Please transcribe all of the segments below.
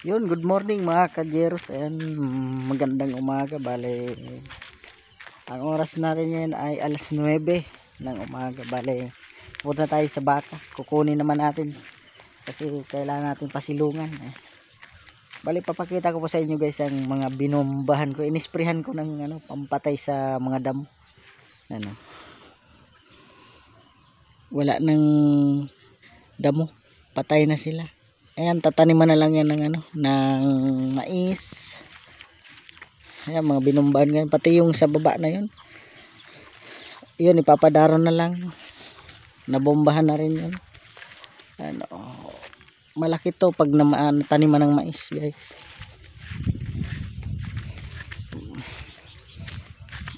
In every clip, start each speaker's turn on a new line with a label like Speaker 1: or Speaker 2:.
Speaker 1: Yun, good morning mga kajeros. Ayan, magandang umaga. Bale, ang oras natin ngayon ay alas 9 ng umaga. Bale, punta tayo sa baka. Kukunin naman natin kasi kailangan natin pasilungan. Bale, papakita ko po sa inyo guys ang mga binombahan ko. Inisprehan ko ng pampatay sa mga damo. Ano, wala nang damo. Patay na sila. Ayan, tataniman na lang yan ng mais. Ayan, mga binumbahan ngayon. Pati yung sa baba na yun. Yun, ipapadaro na lang. Nabombahan na rin yun. Ano, malaki to pag taniman ng mais guys.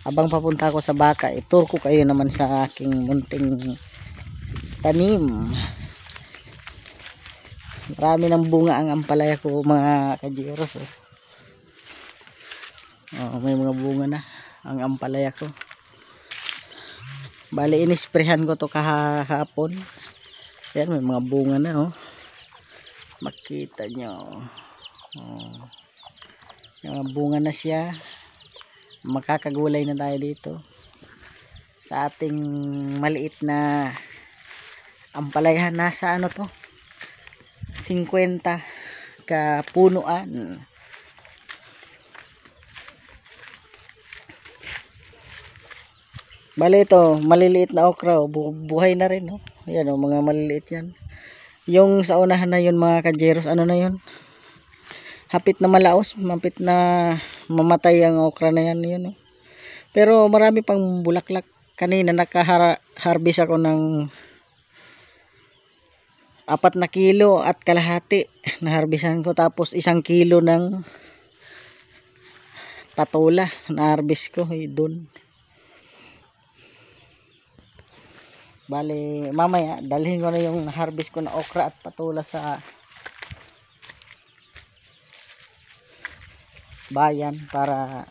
Speaker 1: Abang papunta ako sa baka, itur ko kayo naman sa aking munting tanim. Marami ng bunga ang ampalaya ko mga kajeros. May mga bunga na ang ampalaya ko. Bali, inisprehan ko to kahapon. Yan, may mga bunga na makita nyo. Yung bunga na siya. Makakagulay na tayo dito sa ating maliit na ampalaya. Nasa to 50 ka punuan. Bale, ito maliliit na okra, buhay na rin Ayan mga maliliit yan. Yung sa unahan na yun mga kajeros, na yun, hapit na malaos, mapit na mamatay ang okra na yan, yun pero marami pang bulaklak. Kanina naka-harvest ako ng 4 na kilo at kalahati na harvestan ko, tapos 1 kilo ng patola na harvest ko doon. Bale, mamaya dalhin ko na yung harvest ko na okra at patola sa bayan para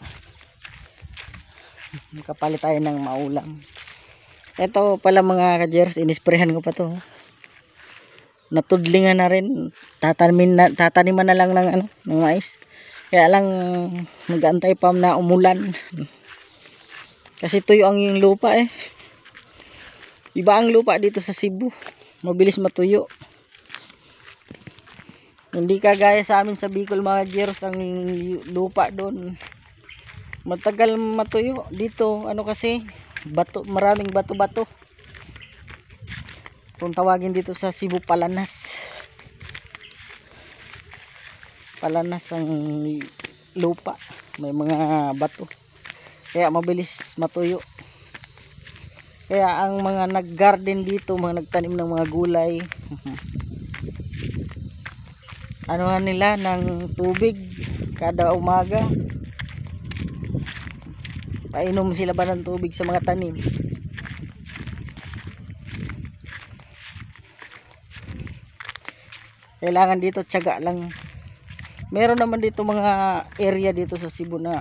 Speaker 1: makapalit tayo ng maulam. Ito pala mga kajeros, inisprehan ko pa to. Natudlingan na rin. Tataniman na lang ng mais. Kaya lang mag-aantay pa na umulan. Kasi tuyo ang yung lupa Iba ang lupa dito sa Cebu. Mabilis matuyo. Hindi kagaya sa amin sa Bicol mga kajeros, ang lupa doon matagal matuyo. Dito kasi bato, maraming bato-bato. Kung tawagin dito sa Cebu, palanas. Palanas ang lupa, may mga bato, kaya mabilis matuyo. Kaya ang mga nag-garden dito, mga nagtanim ng mga gulay, nila ng tubig kada umaga. Painom sila ba ng tubig sa mga tanim. Kailangan dito tiyaga lang. Meron naman dito mga area dito sa Cebu na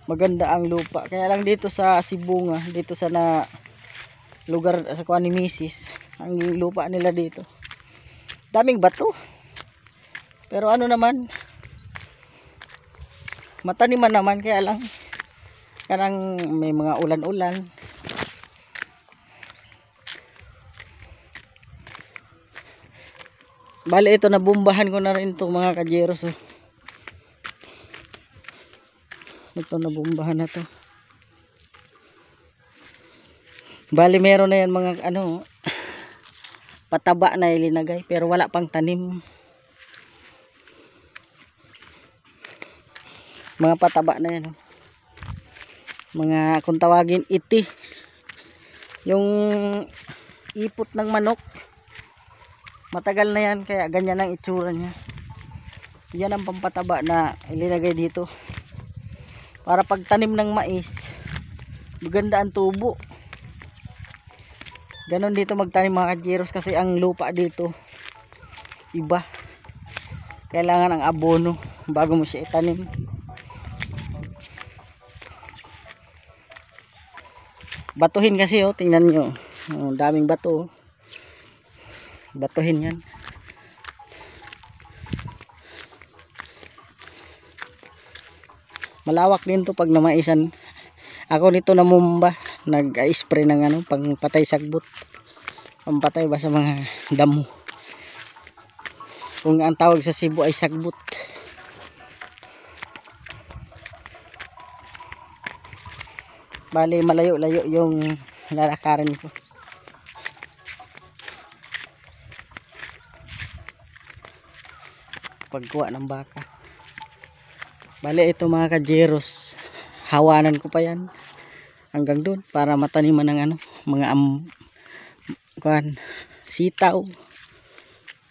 Speaker 1: maganda ang lupa. Kaya lang dito sa Cebu dito sa lugar sa kuan ni Mrs., ang lupa nila dito daming bato. Pero naman, mataniman naman, kaya lang kanang may mga ulan-ulan. Bale, ito nabombahan ko na rin to mga kajeros. Ito nabombahan na to. Bale, meron na yan mga pataba na ilinagay pero wala pang tanim. Mga pataba na yan mga kung tawagin iti, yung ipot ng manok. Matagal na yan, kaya ganyan ang itsura niya. Yan ang pampataba na ilinagay dito para pagtanim ng mais maganda ang tubo. Ganon dito magtanim mga kajeros, kasi ang lupa dito iba. Kailangan ang abono bago mo siya itanim. Batuhin kasi tingnan nyo, daming bato. Batuhin yan. Malawak din to pag namaisan. Ako nito namumba, nag-spray ng ano, pang patay sagbot. Pampatay ba sa mga damo. Kung ang tawag sa Cebu ay sagbot. Bali malayo-layo yung lalakarin ko. Pagkuha ng baka. Bali ito mga kajeros, hawanan ko pa yan hanggang doon para mataniman ng ano, mga sitaw.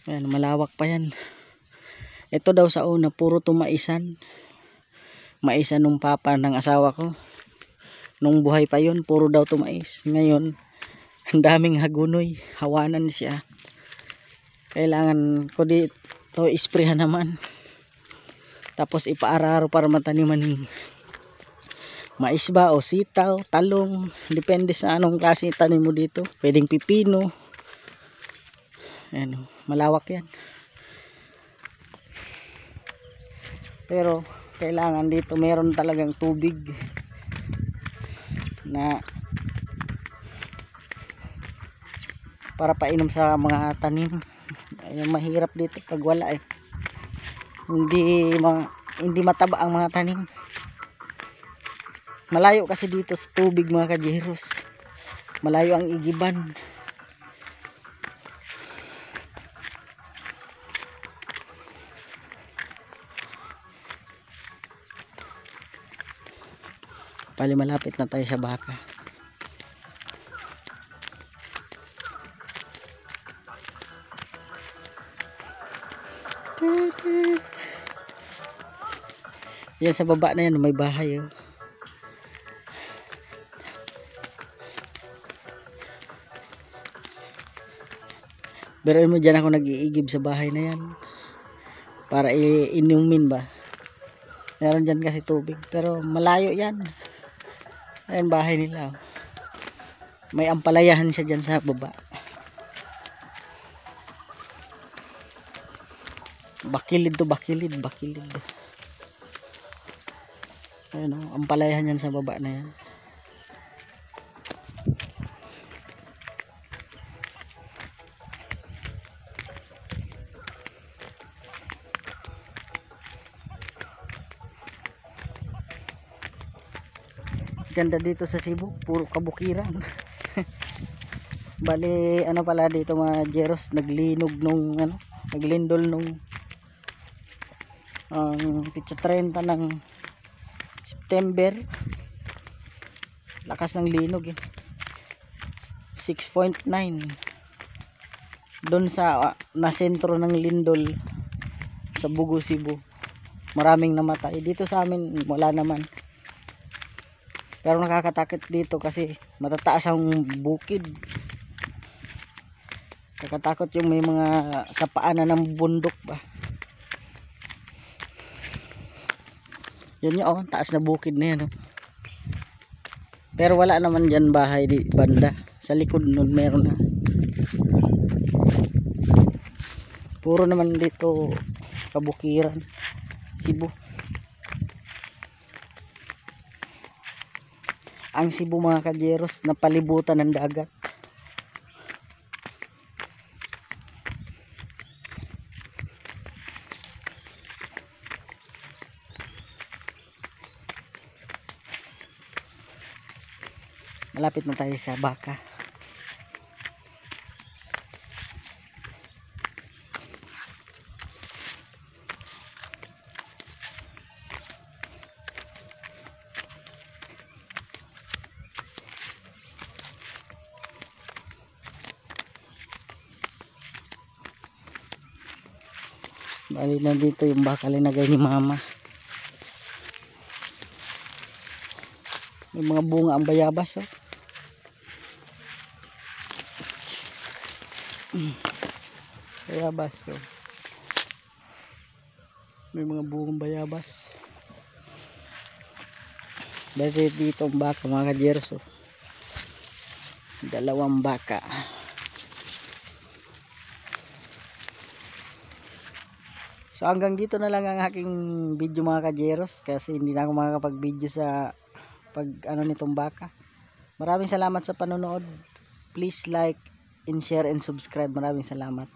Speaker 1: Ayan, malawak pa yan. Ito daw sa una puro tumaisan. Maisan nung papa ng asawa ko. Nung buhay pa yun, puro daw tumais. Ngayon, ang daming hagunoy, hawanan siya. Kailangan ko dito isprehan naman. Tapos ipaararo para mataniman ng mais ba o sitaw, talong. Depende sa anong klase tanim mo dito. Pwedeng pipino. Ayan, malawak yan. Pero kailangan dito meron talagang tubig na para painom sa mga tanim. Ayan, mahirap dito pag wala eh. Hindi mataba ang mga tanim. Malayo kasi dito sa tubig mga kajeros. Malayo ang igiban. Bali malapit na tayo sa baka. Yan sa baba na yan may bahay oh. Pero mo dyan ako nag-iigib sa bahay na yan para inumin ba. Meron dyan kasi tubig pero malayo yan. Ayan bahay nila oh. May ampalayahan siya dyan sa baba. Bakilid to bakilid. Ayan oh, ampalayahan yan sa baba na yan. Ganda dito sa Cebu, puro kabukiran. Bali ano pala dito mga jeros, naglindol nung pitsa 30 ng September. Lakas ng linog eh. 6.9 doon sa nasentro ng lindol sa Bugo, Cebu. Maraming namatay. Dito sa amin wala naman. Pero nakakatakot dito kasi matataas ang bukid. Nakakatakot yung may mga sa paanan ng bundok ba. Yun yung taas na bukid na yan oh. Pero wala naman dyan bahay di banda. Sa likod nun meron na. Puro naman dito kabukiran Cebu. Ang Cebu mga kajeros napalibutan ng dagat. Malapit na tayo sa baka. Bali na dito yung baka linagay ni mama. May mga bunga ang bayabas oh. Bayabas oh. May mga bungang bayabas. Bali dito ang baka mga kajeros oh. Dalawang baka. So hanggang dito na lang ang aking video mga kajeros, kasi hindi na ako makakapag-video sa pag ano nitong baka. Maraming salamat sa panonood. Please like and share and subscribe. Maraming salamat.